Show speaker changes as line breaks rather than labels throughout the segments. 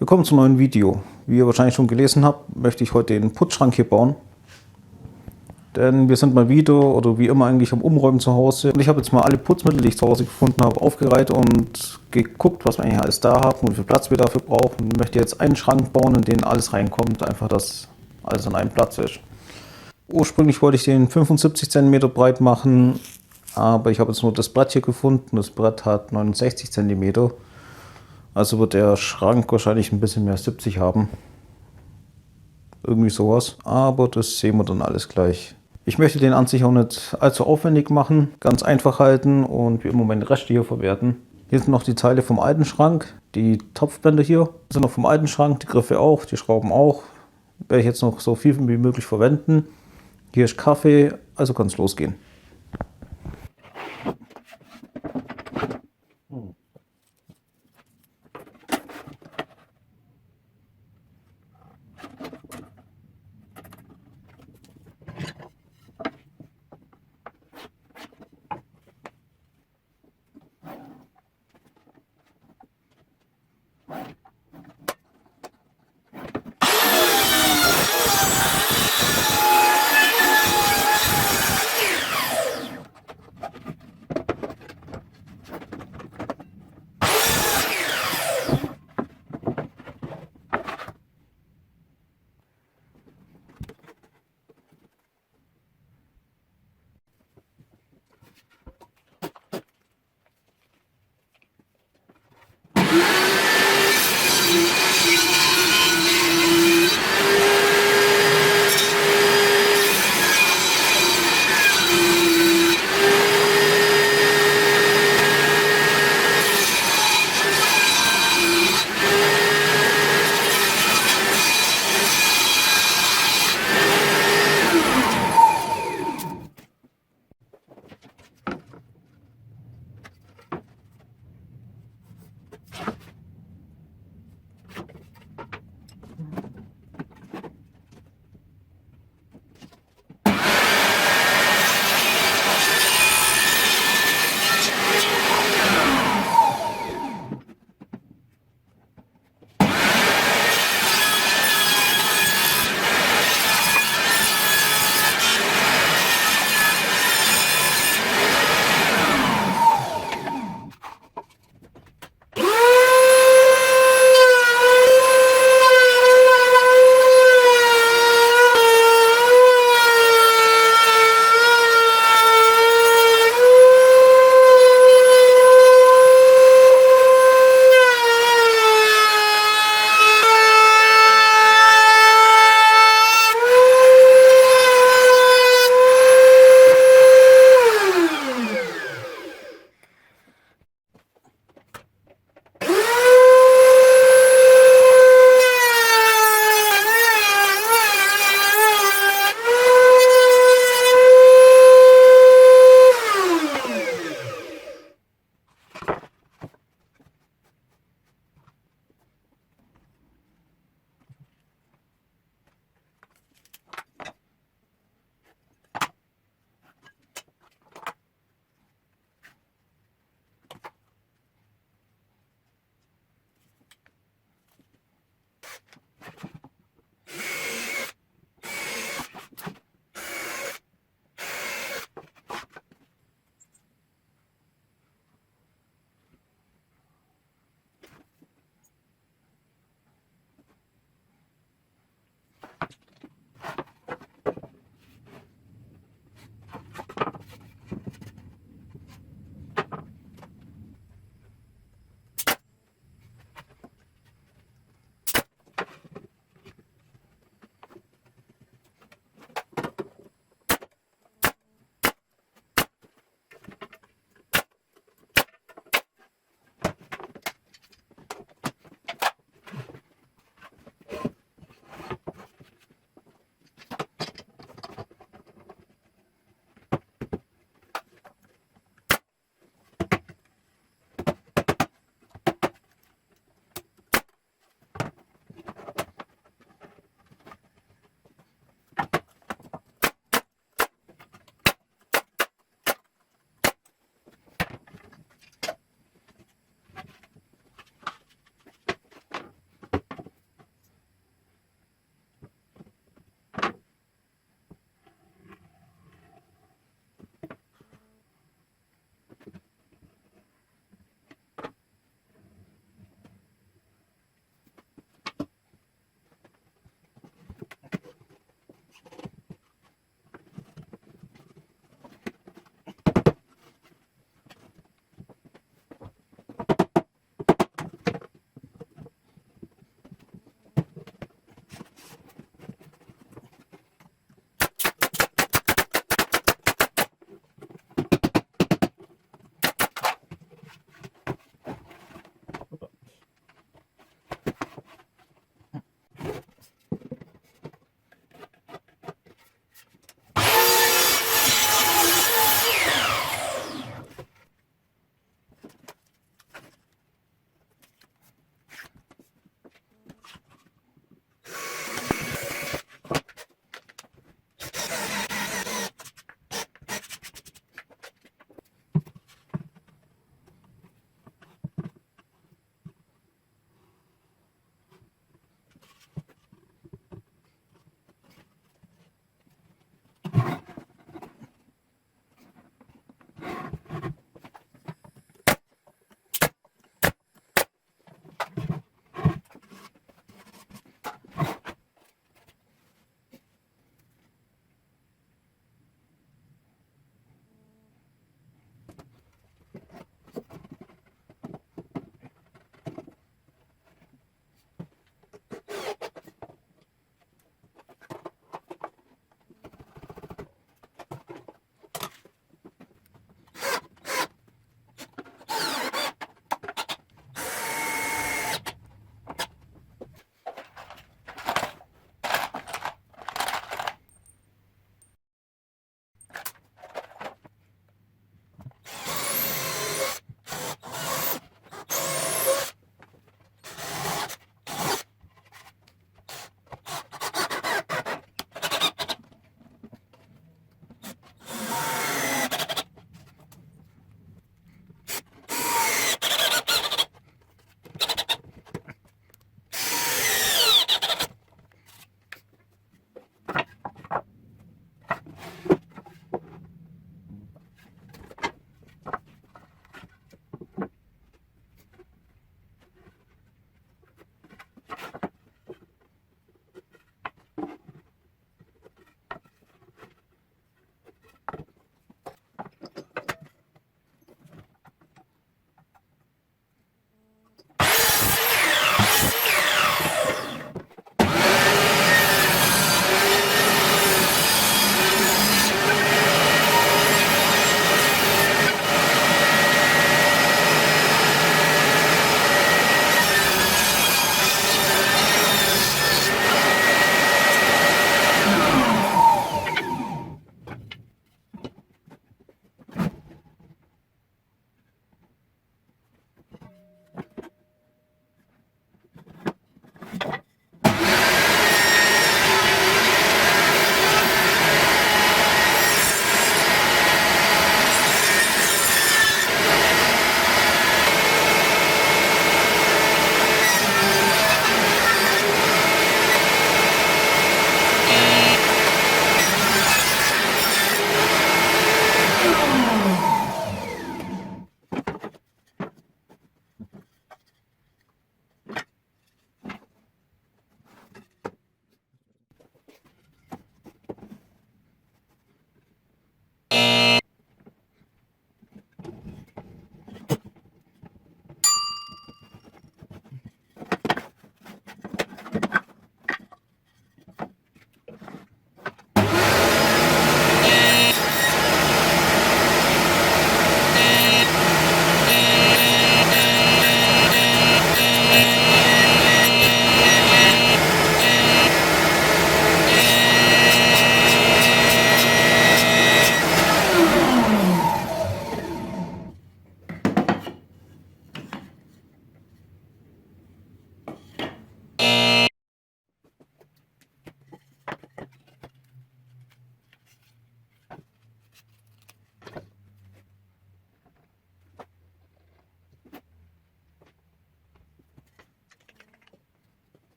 Willkommen zum neuen Video. Wie ihr wahrscheinlich schon gelesen habt, möchte ich heute den Putzschrank hier bauen. Denn wir sind mal wieder oder wie immer eigentlich am Umräumen zu Hause. Und ich habe jetzt mal alle Putzmittel, die ich zu Hause gefunden habe, aufgereiht und geguckt, was wir eigentlich alles da haben und wie viel Platz wir dafür brauchen. Ich möchte jetzt einen Schrank bauen, in den alles reinkommt, einfach dass alles an einem Platz ist. Ursprünglich wollte ich den 75 cm breit machen, aber ich habe jetzt nur das Brett hier gefunden. Das Brett hat 69 cm. Also wird der Schrank wahrscheinlich ein bisschen mehr 70 haben. Irgendwie sowas. Aber das sehen wir dann alles gleich. Ich möchte den an sich auch nicht allzu aufwendig machen. Ganz einfach halten und wie immer meine Reste hier verwerten. Hier sind noch die Teile vom alten Schrank. Die Topfbänder hier sind noch vom alten Schrank. Die Griffe auch, die Schrauben auch. Werde ich jetzt noch so viel wie möglich verwenden. Hier ist Kaffee, also kann es losgehen.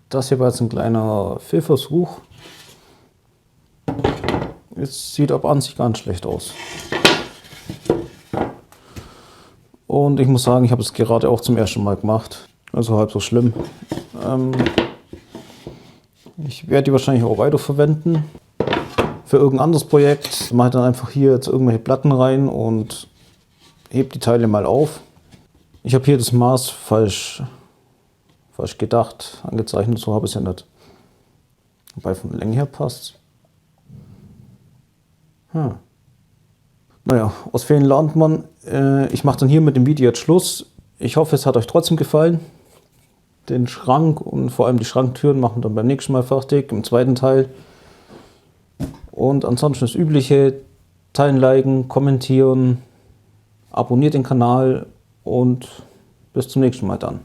Das hier war jetzt ein kleiner Fehlversuch. Es sieht aber an sich ganz schlecht aus. Und ich muss sagen, ich habe es gerade auch zum ersten Mal gemacht. Also halb so schlimm. Ich werde die wahrscheinlich auch weiterverwenden. Für irgendein anderes Projekt mache ich dann einfach hier jetzt irgendwelche Platten rein und hebe die Teile mal auf. Ich habe hier das Maß falsch gedacht, angezeichnet, so habe ich es ja nicht. Wobei von der Länge her passt. Naja, aus Fehlern lernt man. Ich mache dann hier mit dem Video jetzt Schluss. Ich hoffe, es hat euch trotzdem gefallen. Den Schrank und vor allem die Schranktüren machen wir dann beim nächsten Mal fertig, im zweiten Teil. Und ansonsten das Übliche, teilen, liken, kommentieren, abonniert den Kanal und bis zum nächsten Mal dann.